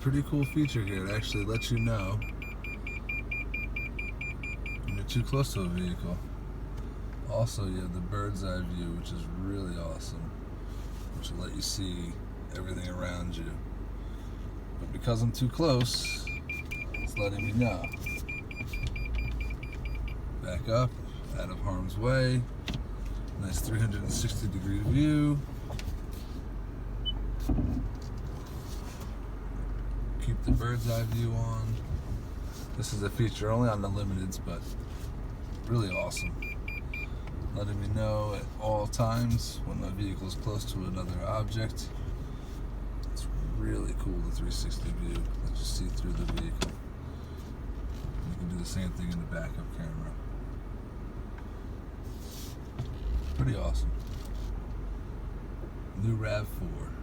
pretty cool feature here. It actually lets you know when you're too close to a vehicle. Also, you have the bird's eye view, which is really awesome, which will let you see everything around you. But because I'm too close, it's letting me know. Back up, out of harm's way. Nice 360-degree view. Keep the bird's eye view on. This is a feature only on the limiteds, but really awesome. Letting me know at all times when my vehicle is close to another object. It's really cool, the 360 view. Lets you see through the vehicle. You can do the same thing in the backup camera. Pretty awesome. New RAV4.